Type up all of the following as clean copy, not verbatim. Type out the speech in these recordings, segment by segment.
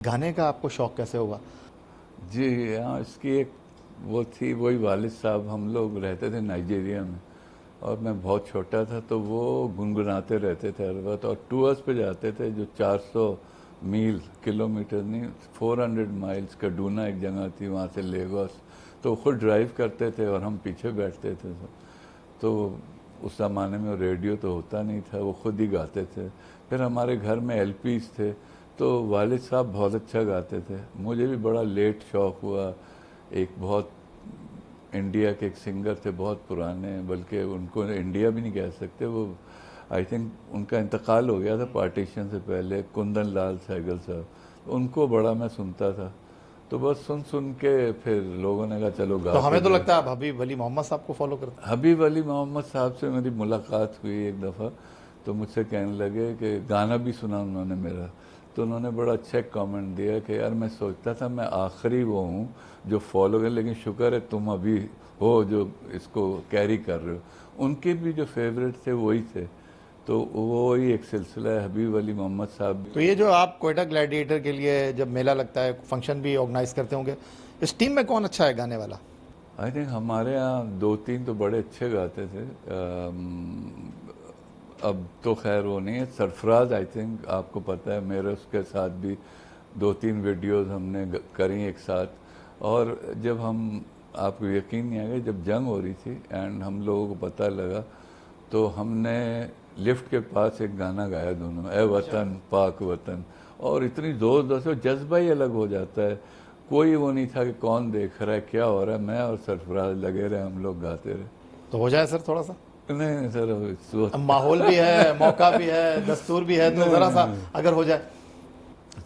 गाने का आपको शौक कैसे हुआ? जी हाँ, इसकी एक वो थी, वही वालिद साहब, हम लोग रहते थे नाइजीरिया में और मैं बहुत छोटा था तो वो गुनगुनाते रहते थे हर वक्त, और टूर्स पे जाते थे जो 400 मील, किलोमीटर नहीं, 400 माइल्स, kaduna एक जगह थी, वहाँ से लेगोस। तो वो खुद ड्राइव करते थे और हम पीछे बैठते थे। तो उस ज़माने में रेडियो तो होता नहीं था, वो खुद ही गाते थे। फिर हमारे घर में एलपीज थे, तो वालिद साहब बहुत अच्छा गाते थे। मुझे भी बड़ा लेट शौक़ हुआ। एक बहुत इंडिया के एक सिंगर थे, बहुत पुराने, बल्कि उनको इंडिया भी नहीं कह सकते, वो आई थिंक उनका इंतकाल हो गया था पार्टीशन से पहले, कुंदन लाल सहगल साहब। उनको बड़ा मैं सुनता था, तो बस सुन सुन के फिर लोगों ने कहा चलो तो गा के हमें तो दो। लगता है आप हबीब अली मोहम्मद साहब को फॉलो करते हबीब अली मोहम्मद साहब से मेरी मुलाकात हुई एक दफ़ा, तो मुझसे कहने लगे कि गाना भी सुना उन्होंने मेरा, तो उन्होंने बड़ा अच्छा कमेंट दिया कि यार मैं सोचता था मैं आखिरी वो हूँ जो फॉलो कर, लेकिन शुक्र है तुम अभी हो जो इसको कैरी कर रहे हो। उनके भी जो फेवरेट थे वही थे, तो वो ही एक सिलसिला है, हबीब अली मोहम्मद साहब भी। तो ये जो आप कोयटा ग्लैडिएटर के लिए जब मेला लगता है, फंक्शन भी ऑर्गेनाइज करते होंगे, इस टीम में कौन अच्छा है गाने वाला? आई थिंक हमारे यहाँ दो तीन तो बड़े अच्छे गाते थे। अब तो खैर वो नहीं है, सरफराज आई थिंक आपको पता है, मेरे उसके साथ भी दो तीन वीडियोस हमने करी एक साथ। और जब हम, आपको यकीन नहीं आएगा, जब जंग हो रही थी एंड हम लोगों को पता लगा, तो हमने लिफ्ट के पास एक गाना गाया दोनों, ए वतन पाक वतन। और इतनी जोर जोर से, जज्बा ही अलग हो जाता है। कोई वो नहीं था कि कौन देख रहा है क्या हो रहा है, मैं और सरफराज लगे रहे, हम लोग गाते रहे। तो हो जाए सर थोड़ा सा। नहीं नहीं सर, अब माहौल भी है, मौका भी है, दस्तूर भी है, तो नहीं जरा सा नहीं अगर हो जाए।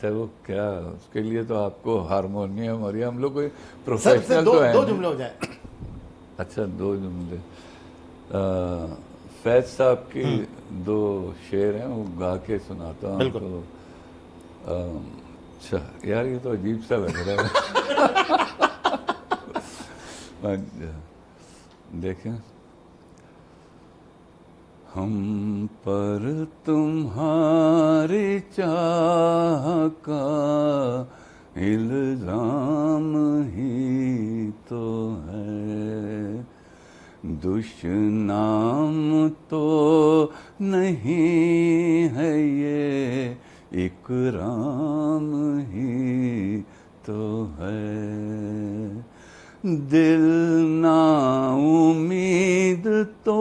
सर, वो क्या, उसके लिए तो आपको हारमोनियम, और ये हम लोग कोई सर से प्रोफेशनल दो तो है दो नहीं। जुमले हो जाए। अच्छा, दो जुमले। फैज साहब की दो शेर हैं, वो गा के सुनाता हूँ बिल्कुल। आपको। अच्छा यार, ये तो अजीब सा लग रहा है। देखें, हम पर तुम्हारी चाह का इल्जाम ही तो है, दुश्नाम तो नहीं है ये, इकराम ही तो है। दिल ना उम्मीद तो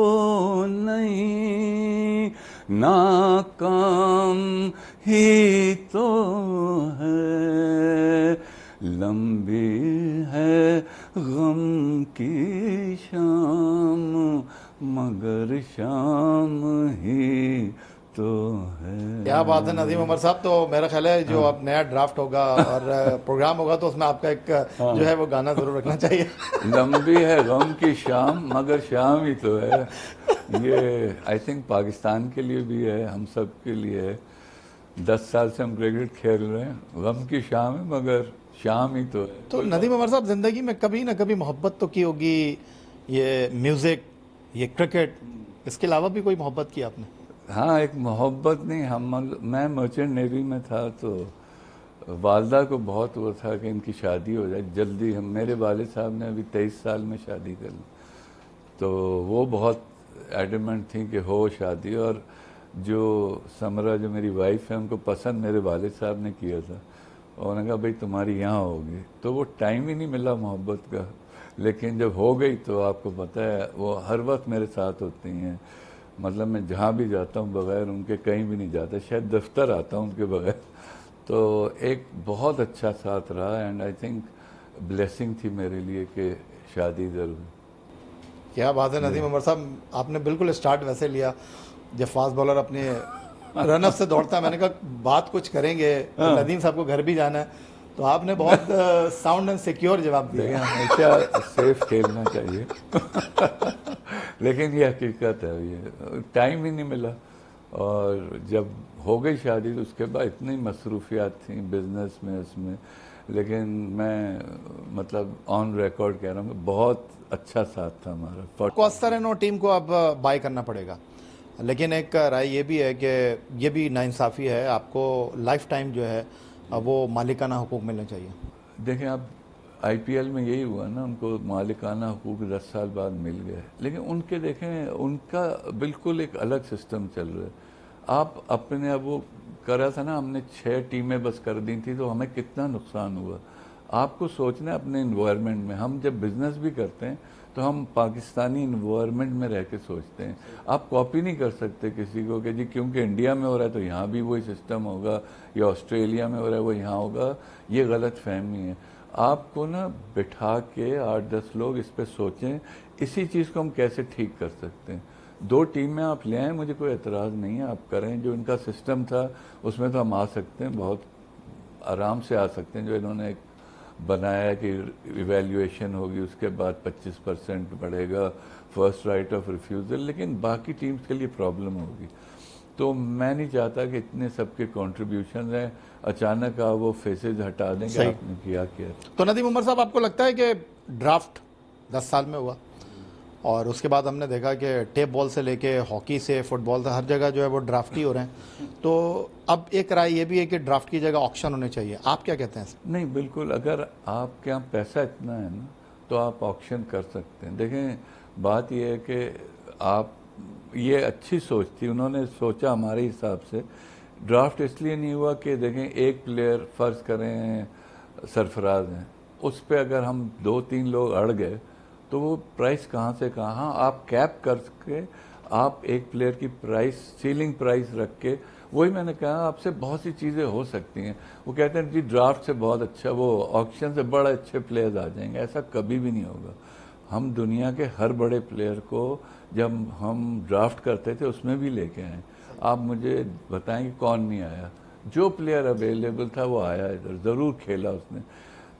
नहीं, नाकाम ही तो है। लंबी है गम की शाम, मगर शाम ही तो है। क्या बात है नदीम उमर साहब। तो मेरा ख्याल है जो अब नया ड्राफ्ट होगा और प्रोग्राम होगा, तो उसमें आपका एक जो है वो गाना जरूर रखना चाहिए। लंबी है गम की शाम, मगर शाम ही तो है। ये आई थिंक पाकिस्तान के लिए भी है, हम सब के लिए है। 10 साल से हम क्रिकेट खेल रहे हैं, गम की शाम है मगर शाम ही तो है। तो नदीम उमर साहब, जिंदगी में कभी ना कभी मोहब्बत तो की होगी, ये म्यूजिक, ये क्रिकेट, इसके अलावा भी कोई मोहब्बत की आपने? हाँ, एक मोहब्बत नहीं, मैं मर्चेंट नेवी में था, तो वालदा को बहुत वो था कि इनकी शादी हो जाए जल्दी। हम, मेरे वालिद साहब ने अभी 23 साल में शादी कर ली, तो वो बहुत एडमेंट थी कि हो शादी। और जो समरा, जो मेरी वाइफ है, उनको पसंद मेरे वालिद साहब ने किया था, और उन्होंने कहा भाई तुम्हारी यहाँ होगी। तो वो टाइम ही नहीं मिला मोहब्बत का, लेकिन जब हो गई तो आपको पता है वो हर वक्त मेरे साथ होती हैं। मतलब मैं जहाँ भी जाता हूँ बग़ैर उनके कहीं भी नहीं जाता, शायद दफ्तर आता हूँ उनके बग़ैर। तो एक बहुत अच्छा साथ रहा, एंड आई थिंक ब्लेसिंग थी मेरे लिए कि शादी ज़रूर। क्या बात है जी। नदीम उमर साहब, आपने बिल्कुल स्टार्ट वैसे लिया जब फास्ट बॉलर अपने रन अप से दौड़ता है। मैंने कहा बात कुछ करेंगे तो हाँ, नदीम साहब को घर भी जाना है, तो आपने बहुत साउंड एंड सिक्योर जवाब देखिए दिया। हमेशा सेफ खेलना चाहिए। लेकिन ये हकीकत है, ये टाइम ही नहीं मिला। और जब हो गई शादी तो उसके बाद इतनी मसरूफियात थी बिजनेस में, इसमें। लेकिन मैं मतलब ऑन रिकॉर्ड कह रहा हूँ कि बहुत अच्छा साथ था हमारा। कोस्टारेनो टीम को अब बाय करना पड़ेगा, लेकिन एक राय ये भी है कि ये भी नाइंसाफ़ी है, आपको लाइफ टाइम जो है वो मालिकाना हुकूक मिलने चाहिए। देखें आप, आईपीएल में यही हुआ ना, उनको मालिकाना हुकूक 10 साल बाद मिल गए, लेकिन उनके देखें उनका बिल्कुल एक अलग सिस्टम चल रहा है। आप अपने, अब वो कर रहा था ना, हमने 6 टीमें बस कर दी थी तो हमें कितना नुकसान हुआ। आपको सोचना है अपने इन्वायरमेंट में। हम जब बिजनेस भी करते हैं तो हम पाकिस्तानी इन्वायरमेंट में रह के सोचते हैं। आप कॉपी नहीं कर सकते किसी को कि जी क्योंकि इंडिया में हो रहा है तो यहाँ भी वही सिस्टम होगा, या ऑस्ट्रेलिया में हो रहा है वो यहाँ होगा। ये गलत फहमी है। आपको ना बिठा के 8-10 लोग इस पे सोचें, इसी चीज़ को हम कैसे ठीक कर सकते हैं। 2 टीमें आप ले आएँ, मुझे कोई एतराज़ नहीं है, आप करें। जो इनका सिस्टम था उसमें तो हम आ सकते हैं, बहुत आराम से आ सकते हैं। जो इन्होंने एक बनाया कि इवैल्यूएशन होगी, उसके बाद 25% बढ़ेगा, फर्स्ट राइट ऑफ रिफ्यूज़ल, लेकिन बाकी टीम्स के लिए प्रॉब्लम होगी। तो मैं नहीं चाहता कि इतने सबके कंट्रीब्यूशन हैं, अचानक आप वो फेसेस हटा देंगे सही। आपने किया क्या। तो नदीम उमर साहब, आपको लगता है कि ड्राफ्ट 10 साल में हुआ और उसके बाद हमने देखा कि टेप बॉल से लेके हॉकी से फुटबॉल से हर जगह जो है वो ड्राफ्ट ही हो रहे हैं, तो अब एक राय ये भी है कि ड्राफ्ट की जगह ऑक्शन होने चाहिए। आप क्या कहते हैं सर? नहीं, बिल्कुल, अगर आपके यहाँ पैसा इतना है ना तो आप ऑक्शन कर सकते हैं। देखें, बात यह है कि आप, ये अच्छी सोच थी, उन्होंने सोचा हमारे हिसाब से ड्राफ्ट इसलिए नहीं हुआ कि देखें एक प्लेयर फ़र्ज़ करें सरफराज हैं, उस पर अगर हम 2-3 लोग अड़ गए तो वो प्राइस कहाँ से कहाँ। हाँ, आप कैप करके आप एक प्लेयर की प्राइस, सीलिंग प्राइस रख के, वही मैंने कहा आपसे बहुत सी चीज़ें हो सकती हैं। वो कहते हैं जी ड्राफ्ट से बहुत अच्छा, वो ऑक्शन से बड़े अच्छे प्लेयर्स आ जाएंगे, ऐसा कभी भी नहीं होगा। हम दुनिया के हर बड़े प्लेयर को जब हम ड्राफ्ट करते थे उसमें भी लेके आए। आप मुझे बताएं कि कौन नहीं आया। जो प्लेयर अवेलेबल था वो आया इधर, ज़रूर खेला उसने।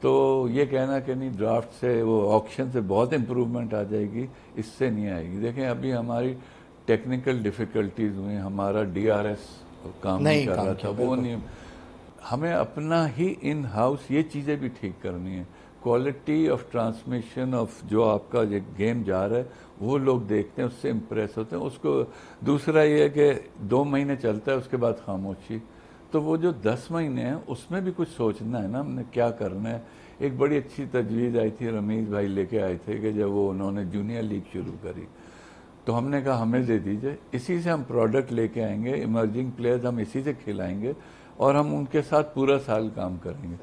तो ये कहना कि नहीं ड्राफ्ट से, वो ऑक्शन से बहुत इम्प्रूवमेंट आ जाएगी, इससे नहीं आएगी। देखें, अभी हमारी टेक्निकल डिफ़िकल्टीज हुई, हमारा डीआरएस काम नहीं कर रहा था, वो नहीं। हमें अपना ही इन हाउस ये चीज़ें भी ठीक करनी है। क्वालिटी ऑफ ट्रांसमिशन ऑफ जो आपका ये गेम जा रहा है वो लोग देखते हैं, उससे इम्प्रेस होते हैं। उसको दूसरा ये है कि 2 महीने चलता है, उसके बाद खामोशी। तो वो जो 10 महीने हैं उसमें भी कुछ सोचना है ना, हमने क्या करना है। एक बड़ी अच्छी तजवीज़ आई थी, रमीज़ भाई लेके आए थे कि जब वो उन्होंने जूनियर लीग शुरू करी तो हमने कहा हमें दे दीजिए, इसी से हम प्रोडक्ट लेके आएंगे, इमर्जिंग प्लेयर्स हम इसी से खिलाएंगे और हम उनके साथ पूरा साल काम करेंगे।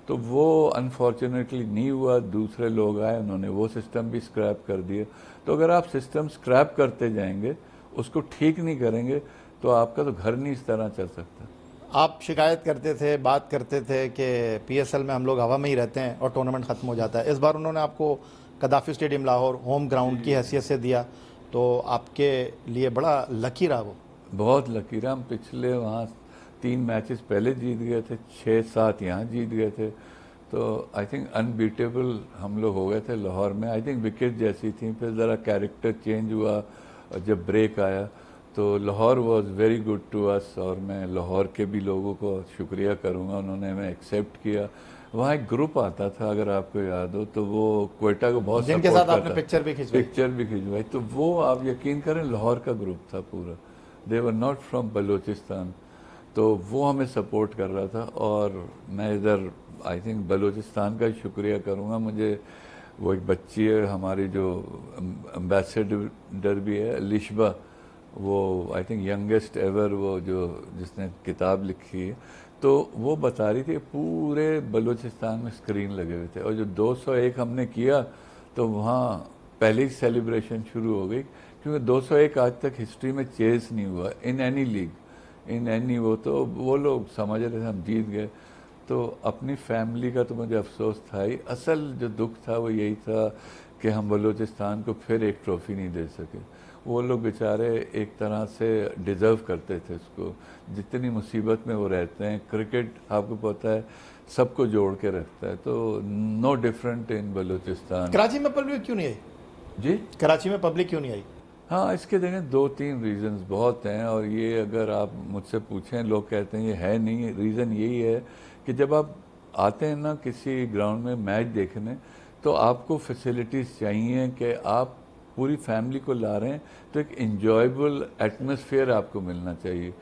तो वो अनफॉर्चुनेटली नहीं हुआ, दूसरे लोग आए, उन्होंने वो सिस्टम भी स्क्रैप कर दिया। तो अगर आप सिस्टम स्क्रैप करते जाएंगे, उसको ठीक नहीं करेंगे, तो आपका तो घर नहीं इस तरह चल सकता। आप शिकायत करते थे, बात करते थे कि पीएसएल में हम लोग हवा में ही रहते हैं और टूर्नामेंट ख़त्म हो जाता है। इस बार उन्होंने आपको कदाफी स्टेडियम लाहौर होम ग्राउंड की हैसियत से दिया, तो आपके लिए बड़ा लकी रहा वो। बहुत लकी रहा। हम पिछले वहाँ 3 मैचेस पहले जीत गए थे, 6-7 यहाँ जीत गए थे। तो आई थिंक अनबीटेबल हम लोग हो गए थे लाहौर में। आई थिंक विकेट जैसी थी, फिर ज़रा कैरेक्टर चेंज हुआ जब ब्रेक आया। तो Lahore was very good to us, और मैं लाहौर के भी लोगों को शुक्रिया करूँगा, उन्होंने हमें एक्सेप्ट किया। वहाँ एक ग्रुप आता था, अगर आपको याद हो, तो वो क्वेटा को बहुत जिनके सपोर्ट साथ आपने करता, पिक्चर भी खिंचवाई। तो वो आप यकीन करें लाहौर का ग्रुप था पूरा, दे वर नॉट फ्रॉम बलूचिस्तान। तो वो हमें सपोर्ट कर रहा था। और मैं इधर आई थिंक बलूचिस्तान का शुक्रिया करूँगा। मुझे वो एक बच्ची है हमारी जो एम्बेसडर भी है, लिशबा, वो आई थिंक यंगेस्ट एवर, वो जो जिसने किताब लिखी है, तो वो बता रही थी पूरे बलूचिस्तान में स्क्रीन लगे हुए थे। और जो 201 हमने किया तो वहाँ पहले ही सेलिब्रेशन शुरू हो गई, क्योंकि 201 आज तक हिस्ट्री में चेस नहीं हुआ in any league, in any. वो तो वो लोग समझ रहे थे हम जीत गए। तो अपनी फैमिली का तो मुझे अफसोस था ही। असल जो दुख था वो यही था कि हम बलूचिस्तान को फिर एक ट्रॉफ़ी नहीं दे सके। वो लोग बेचारे एक तरह से डिज़र्व करते थे उसको, जितनी मुसीबत में वो रहते हैं। क्रिकेट आपको पता है सबको जोड़ के रखता है, तो no different in Balochistan. Karachi में पब्लिक क्यों नहीं आई जी, कराची में पब्लिक क्यों नहीं आई? हाँ, इसके देखें 2-3 रीज़न्स बहुत हैं, और ये अगर आप मुझसे पूछें, लोग कहते हैं ये है नहीं। रीज़न यही है कि जब आप आते हैं ना किसी ग्राउंड में मैच देखने, तो आपको फैसिलिटीज़ चाहिए कि आप पूरी फैमिली को ला रहे हैं, तो एक इंजॉयबल एटमॉस्फेयर आपको मिलना चाहिए।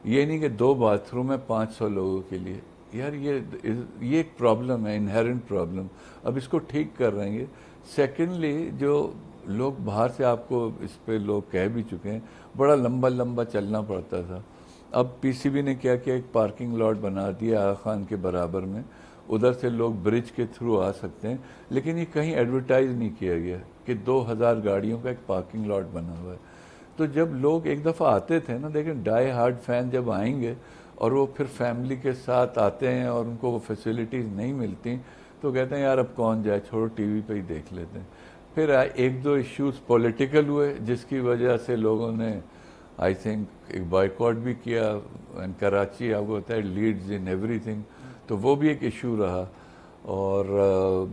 ये नहीं कि 2 बाथरूम है 500 लोगों के लिए, यार ये एक प्रॉब्लम है, इनहेरेंट प्रॉब्लम। अब इसको ठीक कर रहे हैं। सेकेंडली, जो लोग बाहर से आपको इस पे लोग कह भी चुके हैं, बड़ा लंबा लंबा चलना पड़ता था। अब पीसीबी ने क्या किया, एक पार्किंग लॉट बना दिया आगा खान के बराबर में, उधर से लोग ब्रिज के थ्रू आ सकते हैं। लेकिन ये कहीं एडवर्टाइज नहीं किया गया कि 2000 गाड़ियों का एक पार्किंग लॉट बना हुआ है। तो जब लोग एक दफ़ा आते थे ना, देखें डाई हार्ड फैन जब आएंगे और वो फिर फैमिली के साथ आते हैं और उनको वो फैसिलिटीज़ नहीं मिलती, तो कहते हैं यार अब कौन जाए, छोड़ो टीवी पे ही देख लेते हैं। फिर एक दो इश्यूज पॉलिटिकल हुए जिसकी वजह से लोगों ने आई थिंक एक बॉयकॉट भी किया। एंड कराची आपको होता है लीड्स इन एवरीथिंग, तो वो भी एक इशू रहा। और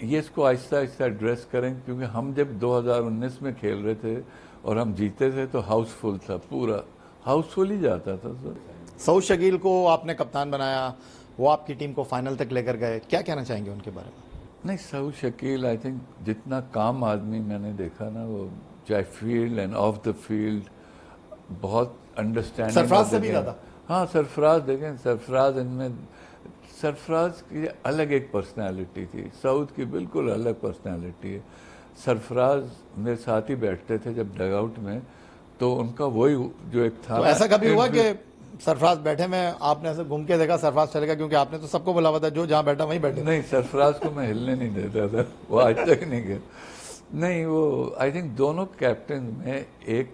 ये इसको आहिस्ता आहिस्ता एड्रेस करें, क्योंकि हम जब 2019 में खेल रहे थे और हम जीते थे तो हाउसफुल था, पूरा हाउसफुल ही जाता था सर। सऊद शकील को आपने कप्तान बनाया, वो आपकी टीम को फाइनल तक लेकर गए, क्या कहना चाहेंगे उनके बारे में? नहीं, सऊद शकील आई थिंक जितना काम आदमी मैंने देखा ना, वो चाहे field end of the field बहुत अंडरस्टैंडिंग। सरफराज से भी ज़्यादा। हाँ, सरफराज देखें, सरफराज इनमें, सरफराज की अलग एक पर्सनालिटी थी, सऊद की बिल्कुल अलग पर्सनालिटी है। सरफराज मेरे साथ ही बैठते थे जब डगआउट में, तो उनका वही जो एक था। तो ऐसा कभी हुआ कि सरफराज बैठे में आपने ऐसे घूम के देखा सरफराज चलेगा, क्योंकि आपने तो सबको बुलावा था, जो जहां बैठा वहीं बैठे? नहीं, सरफराज को मैं हिलने नहीं देता था, वो आज तक नहीं गया। नहीं, वो आई थिंक दोनों कैप्टन में एक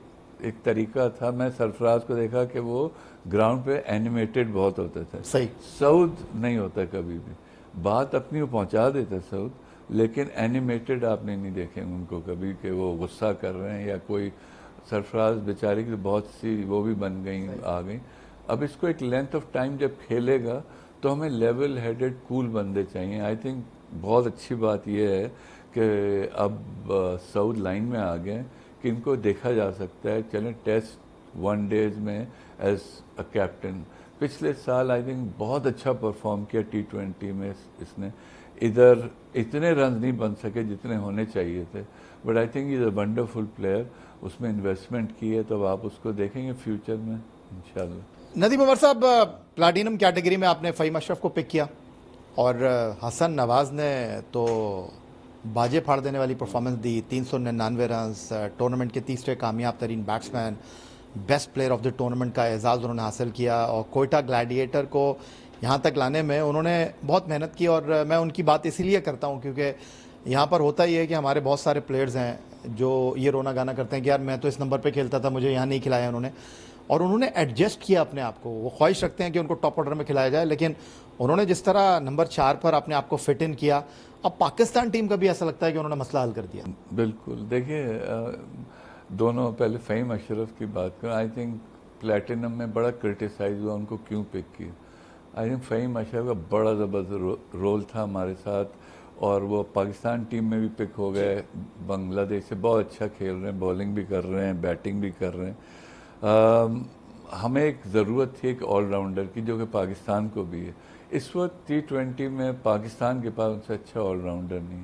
तरीका था। मैं सरफराज को देखा कि वो ग्राउंड पे एनिमेटेड बहुत होते थे। सही। सऊद नहीं होता कभी भी, बात अपनी वो पहुंचा देते सऊद, लेकिन एनिमेटेड आपने नहीं देखे उनको कभी कि वो गुस्सा कर रहे हैं या कोई। सरफराज बेचारी की बहुत सी वो भी बन गई, आ गई। अब इसको एक लेंथ ऑफ टाइम जब खेलेगा तो हमें लेवल हेडेड कूल बंदे चाहिए। आई थिंक बहुत अच्छी बात यह है कि अब सऊद लाइन में आ गए कि इनको देखा जा सकता है, चलें टेस्ट वनडेज में एज अ कैप्टन। पिछले साल आई थिंक बहुत अच्छा परफॉर्म किया T20 में इसने। इधर इतने रन नहीं बन सके जितने होने चाहिए थे, but I think is a wonderful player. उसमें इन्वेस्टमेंट की है, तो आप उसको देखेंगे फ्यूचर में इंशाल्लाह। नदीम उमर साहब, प्लैटिनम कैटेगरी में आपने फ़हीम अशरफ को पिक किया और हसन नवाज ने तो बाजे फाड़ देने वाली परफॉर्मेंस दी, 399 रन, टूर्नामेंट के तीसरे कामयाब तरीन batsman, best player of the tournament का एजाज़ उन्होंने हासिल किया। और कोयटा ग्लैडिएटर को यहाँ तक लाने में उन्होंने बहुत मेहनत की, और मैं उनकी बात इसीलिए करता हूँ क्योंकि यहाँ पर होता ही है कि हमारे बहुत सारे प्लेयर्स हैं जो ये रोना गाना करते हैं कि यार मैं तो इस नंबर पे खेलता था, मुझे यहाँ नहीं खिलाया उन्होंने, और उन्होंने एडजस्ट किया अपने आप को। वो ख्वाहिश रखते हैं कि उनको टॉप ऑर्डर में खिलाया जाए, लेकिन उन्होंने जिस तरह नंबर 4 पर अपने आप को फिट इन किया, अब पाकिस्तान टीम का भी ऐसा लगता है कि उन्होंने मसला हल कर दिया। बिल्कुल, देखिए दोनों, पहले फ़हीम अशरफ की बात करें, आई थिंक प्लेटिनम में बड़ा क्रिटिसाइज हुआ उनको क्यों पिक किया। आई थिंक फ़हीम अशरफ का बड़ा ज़बरदस्त रोल था हमारे साथ, और वो पाकिस्तान टीम में भी पिक हो गए। बांग्लादेश से बहुत अच्छा खेल रहे हैं, बॉलिंग भी कर रहे हैं, बैटिंग भी कर रहे हैं। हमें एक ज़रूरत थी एक ऑलराउंडर की, जो कि पाकिस्तान को भी है। इस वक्त T20 में पाकिस्तान के पास उनसे अच्छा ऑलराउंडर नहीं।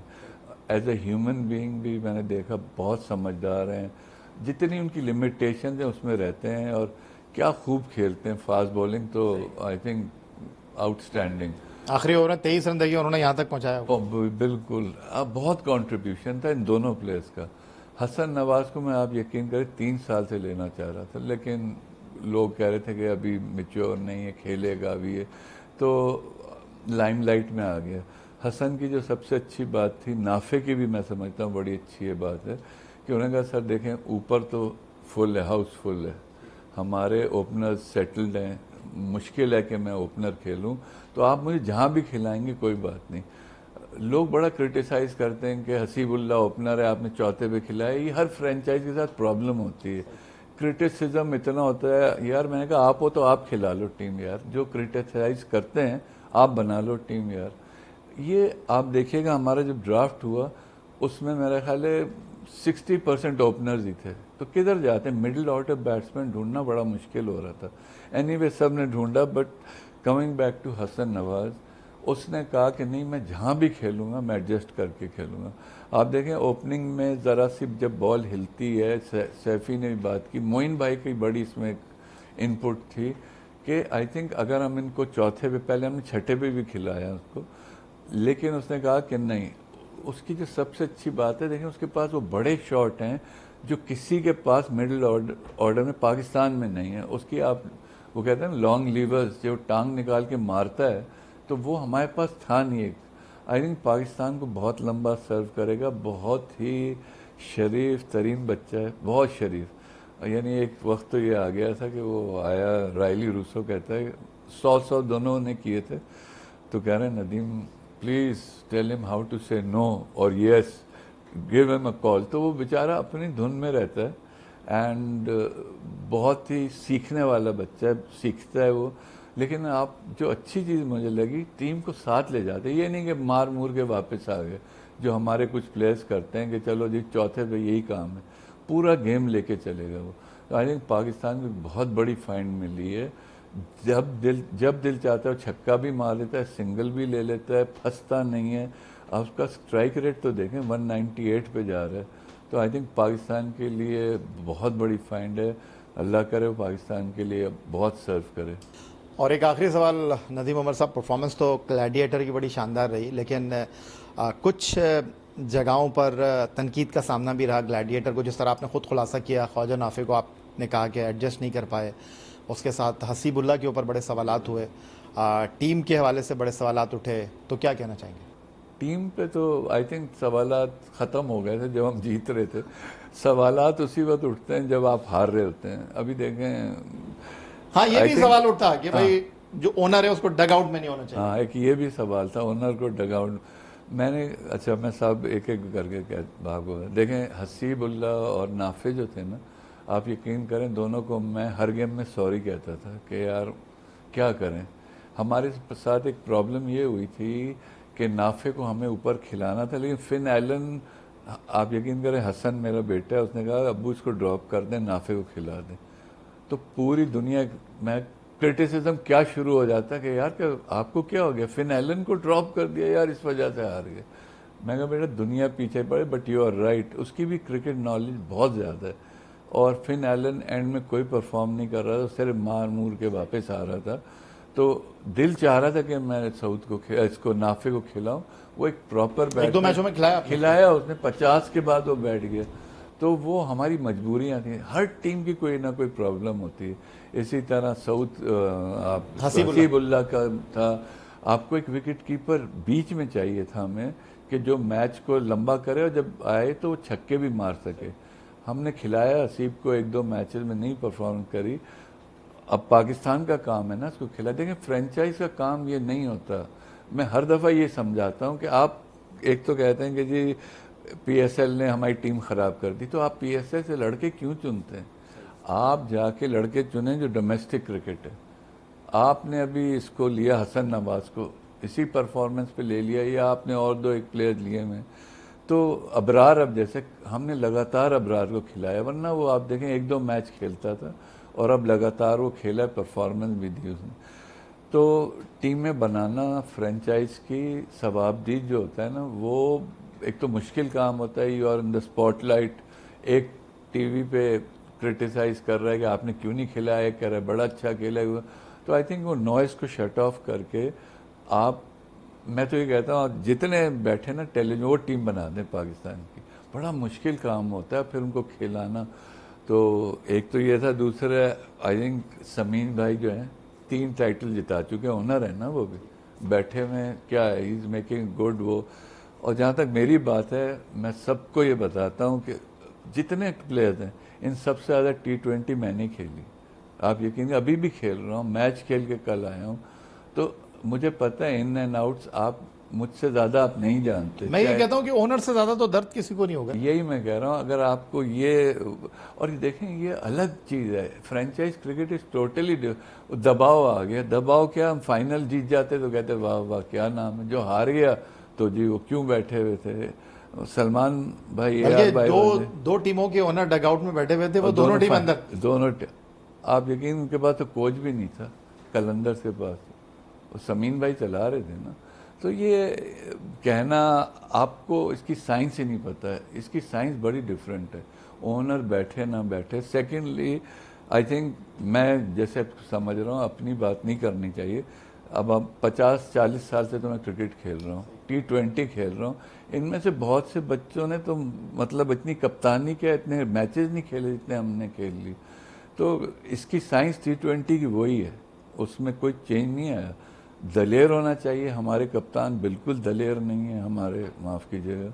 एज ए ह्यूमन बीइंग भी मैंने देखा बहुत समझदार हैं, जितनी उनकी लिमिटेशन है उसमें रहते हैं, और क्या खूब खेलते हैं। फास्ट बॉलिंग तो आई थिंक आउटस्टैंडिंग। आखिरी ओवर में 23 रन देके उन्होंने यहाँ तक पहुँचाया। बिल्कुल, अब बहुत कंट्रीब्यूशन था इन दोनों प्लेयर्स का। हसन नवाज को मैं, आप यकीन करें, 3 साल से लेना चाह रहा था, लेकिन लोग कह रहे थे कि अभी मैच्योर नहीं है, खेलेगा अभी ये, तो लाइमलाइट में आ गया। हसन की जो सबसे अच्छी बात थी, नाफे की भी मैं समझता हूँ बड़ी अच्छी ये बात है कि उन्होंने कहा सर देखें ऊपर तो फुल है, हाउस फुल है, हमारे ओपनर्स सेटल्ड हैं, मुश्किल है कि मैं ओपनर खेलूं, तो आप मुझे जहां भी खिलाएंगे कोई बात नहीं। लोग बड़ा क्रिटिसाइज करते हैं कि हसीबुल्ला ओपनर है, आपने चौथे पे खिलाया। ये हर फ्रेंचाइज के साथ प्रॉब्लम होती है, क्रिटिसिज्म इतना होता है। यार मैंने कहा आप हो तो आप खिला लो टीम यार, जो क्रिटिसाइज करते हैं आप बना लो टीम यार। ये आप देखिएगा हमारा जब ड्राफ्ट हुआ उसमें मेरा ख्याल है 60% ओपनर्स ही थे, तो किधर जाते हैं, मिडिल ऑर्डर बैट्समैन ढूंढना बड़ा मुश्किल हो रहा था। एनीवे सब ने ढूंढा, but coming back to Hasan Nawaz, उसने कहा कि नहीं मैं जहाँ भी खेलूँगा मैं एडजस्ट करके खेलूँगा। आप देखें ओपनिंग में ज़रा सी जब बॉल हिलती है, सैफी ने भी बात की, मोइन भाई की बड़ी इसमें इनपुट थी कि आई थिंक अगर हम इनको चौथे पे, पहले हमने छठे पे भी खिलाया उसको, लेकिन उसने कहा कि नहीं, उसकी जो सबसे अच्छी बात है, देखें उसके पास वो बड़े शॉट हैं जो किसी के पास मिडिल ऑर्डर में पाकिस्तान में नहीं है। उसकी आप वो कहते हैं लॉन्ग लीवर्स, जो टांग निकाल के मारता है, तो वो हमारे पास था नहीं। एक आई थिंक पाकिस्तान को बहुत लंबा सर्व करेगा, बहुत ही शरीफ तरीन बच्चा है, बहुत शरीफ। यानी एक वक्त तो ये आ गया था कि वो आया, रायली रूसो कहता है 100 दोनों ने किए थे, तो कह रहे हैं Nadeem please tell him how to say no और yes, give him a call. तो वो बेचारा अपनी धुन में रहता है एंड बहुत ही सीखने वाला बच्चा है, सीखता है वो। लेकिन आप जो अच्छी चीज़ मुझे लगी, टीम को साथ ले जाते, ये नहीं कि मार मूर के वापस आ गए जो हमारे कुछ प्लेयर्स करते हैं कि चलो जी चौथे पे यही काम है, पूरा गेम लेके चलेगा वो। तो आई थिंक पाकिस्तान को बहुत बड़ी फाइंड मिली है। जब दिल चाहता है छक्का भी मार लेता है, सिंगल भी ले लेता है, फंसता नहीं है। अब उसका स्ट्राइक रेट तो देखें 198 पे जा रहा है। तो आई थिंक पाकिस्तान के लिए बहुत बड़ी फाइंड है। अल्लाह करे वो पाकिस्तान के लिए बहुत सर्व करे। और एक आखिरी सवाल नदीम उमर साहब, परफॉर्मेंस तो ग्लैडिएटर की बड़ी शानदार रही, लेकिन कुछ जगहों पर तनकीद का सामना भी रहा ग्लैडिएटर को। जिस तरह आपने खुद खुलासा किया, ख्वाजा नाफे को आपने कहा कि एडजस्ट नहीं कर पाए, उसके साथ हसीबुल्ला के ऊपर बड़े सवालात हुए, टीम के हवाले से बड़े सवालात उठे, तो क्या कहना चाहेंगे? टीम पे तो आई थिंक सवालात ख़त्म हो गए थे जब हम जीत रहे थे। सवालात उसी वक्त उठते हैं जब आप हार रहे होते हैं। अभी देखें, हाँ, ये भी सवाल उठता कि हाँ, भाई जो ओनर है उसको डग आउट में नहीं होना चाहिए। हाँ, एक ये भी सवाल था ओनर को डग आउट। मैंने अच्छा, मैं सब एक एक करके क्या भागो। देखें, हसीबुल्ला और नाफे जो थे ना, आप यकीन करें दोनों को मैं हर गेम में सॉरी कहता था कि यार क्या करें। हमारे साथ एक प्रॉब्लम ये हुई थी कि नाफे को हमें ऊपर खिलाना था, लेकिन फिन एलन, आप यकीन करें, हसन मेरा बेटा है, उसने कहा अब्बू इसको ड्रॉप कर दें, नाफे को खिला दें। तो पूरी दुनिया में क्रिटिसिज्म क्या शुरू हो जाता है कि यार क्या आपको क्या हो गया, फिन एलन को ड्रॉप कर दिया यार, इस वजह से हार गए। मैं कहा बेटा दुनिया पीछे पड़े, बट यू आर राइट, उसकी भी क्रिकेट नॉलेज बहुत ज़्यादा है। और फिन एलन एंड में कोई परफॉर्म नहीं कर रहा था, सिर्फ मार मूर के वापस आ रहा था। तो दिल चाह रहा था कि मैं साउथ को इसको नाफे को खिलाऊं। वो एक प्रॉपर एक दो बैट्समैन, मैचों में खिलाया उसने, 50 के बाद वो बैठ गया। तो वो हमारी मजबूरियां थी, हर टीम की कोई ना कोई प्रॉब्लम होती है। इसी तरह हसीबुल्ला का था, आपको एक विकेट कीपर बीच में चाहिए था हमें कि जो मैच को लंबा करे और जब आए तो वो छक्के भी मार सके। हमने खिलाया हसीब को, एक दो मैचेस में नहीं परफॉर्म करी। अब पाकिस्तान का काम है ना इसको खिला। देखें, फ्रेंचाइज का काम ये नहीं होता। मैं हर दफ़ा ये समझाता हूँ कि आप एक तो कहते हैं कि जी पीएसएल ने हमारी टीम ख़राब कर दी, तो आप पीएसएल से लड़के क्यों चुनते हैं? आप जाके लड़के चुने जो डोमेस्टिक क्रिकेट है। आपने अभी इसको लिया, हसन नवाज को इसी परफॉर्मेंस पे ले लिया, या आपने और दो एक प्लेयर लिए में। तो अबरार, अब जैसे हमने लगातार अबरार को खिलाया, वरना वो आप देखें एक दो मैच खेलता था, और अब लगातार वो खेला, परफॉर्मेंस भी दी उसने। तो टीम में बनाना फ्रेंचाइज की सवाबदीद जो होता है ना, वो एक तो मुश्किल काम होता है। You are in the spotlight, एक टीवी पे क्रिटिसाइज कर रहा है कि आपने क्यों नहीं खिलाया, कह रहा है बड़ा अच्छा खेला हुआ। तो आई थिंक वो नॉइस को शट ऑफ करके आप, मैं तो ये कहता हूँ जितने बैठे ना टेलीविजन, वो टीम बना दें पाकिस्तान की। बड़ा मुश्किल काम होता है फिर उनको खिलाना। तो एक तो ये था, दूसरा आई थिंक समीन भाई जो हैं 3 टाइटल जिता चुके, ओनर है ना वो भी, बैठे में क्या है, ही इज़ मेकिंग गुड वो। और जहाँ तक मेरी बात है, मैं सबको ये बताता हूँ कि जितने प्लेयर्स हैं, इन सबसे ज़्यादा T20 मैंने खेली। आप यकीन, अभी भी खेल रहा हूँ, मैच खेल के कल आया हूँ। तो मुझे पता है इन एंड आउट्स, आप मुझसे ज़्यादा आप नहीं जानते। मैं ये कहता हूँ कि ओनर से ज़्यादा तो दर्द किसी को नहीं होगा। यही मैं कह रहा हूँ, अगर आपको ये, और देखें ये अलग चीज़ है, फ्रेंचाइज क्रिकेट इज टोटली दबाव आ गया। दबाव क्या, हम फाइनल जीत जाते तो कहते वाह वाह क्या नाम है, जो हार गया तो जी वो क्यों बैठे हुए थे। सलमान भाई, बल्कि दो टीमों के ओनर डगआउट में बैठे हुए थे, वो दोनों टीम अंदर। आप यकीन, उनके पास तो कोच भी नहीं था, कलंदर्स के पास, वो समीन भाई चला रहे थे ना। तो ये कहना, आपको इसकी साइंस ही नहीं पता है, इसकी साइंस बड़ी डिफरेंट है, ओनर बैठे ना बैठे। सेकेंडली आई थिंक मैं जैसे समझ रहा हूँ, अपनी बात नहीं करनी चाहिए। अब 50-40 साल से तो मैं क्रिकेट खेल रहा हूँ, T20 खेल रहा हूँ। इनमें से बहुत से बच्चों ने तो मतलब इतनी कप्तानी क्या, इतने मैचेस नहीं खेले जितने हमने खेल ली। तो इसकी साइंस T20 की वही है, उसमें कोई चेंज नहीं आया। दलेर होना चाहिए, हमारे कप्तान बिल्कुल दलेर नहीं है हमारे, माफ़ कीजिएगा।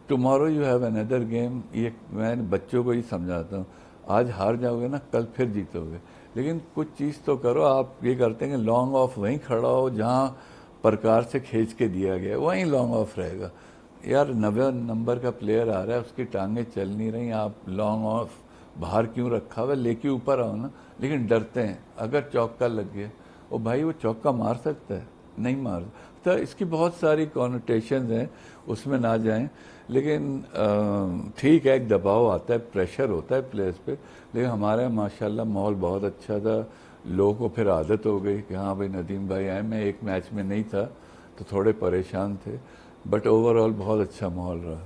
Tomorrow you have another game, ये मैं बच्चों को ही समझाता हूँ। आज हार जाओगे ना, कल फिर जीतोगे, लेकिन कुछ चीज़ तो करो। आप ये करते हैं कि लॉन्ग ऑफ वहीं खड़ा हो जहाँ प्रकार से खींच के दिया गया, वहीं लॉन्ग ऑफ रहेगा। यार 90 नंबर का प्लेयर आ रहा है, उसकी टांगें चल नहीं रही, आप लॉन्ग ऑफ बाहर क्यों रखा हुआ, लेके ऊपर आओ ना। लेकिन डरते हैं, अगर चौका लग गया, ओ भाई वो चौका मार सकता है, नहीं मार। तो इसकी बहुत सारी कॉनोटेशंस हैं, उसमें ना जाएं। लेकिन ठीक है, एक दबाव आता है, प्रेशर होता है प्लेयर्स पे, लेकिन हमारे यहाँ माशाल्लाह माहौल बहुत अच्छा था। लोगों को फिर आदत हो गई कि हाँ भाई नदीम भाई आए। मैं एक मैच में नहीं था तो थोड़े परेशान थे, बट ओवरऑल बहुत अच्छा माहौल रहा।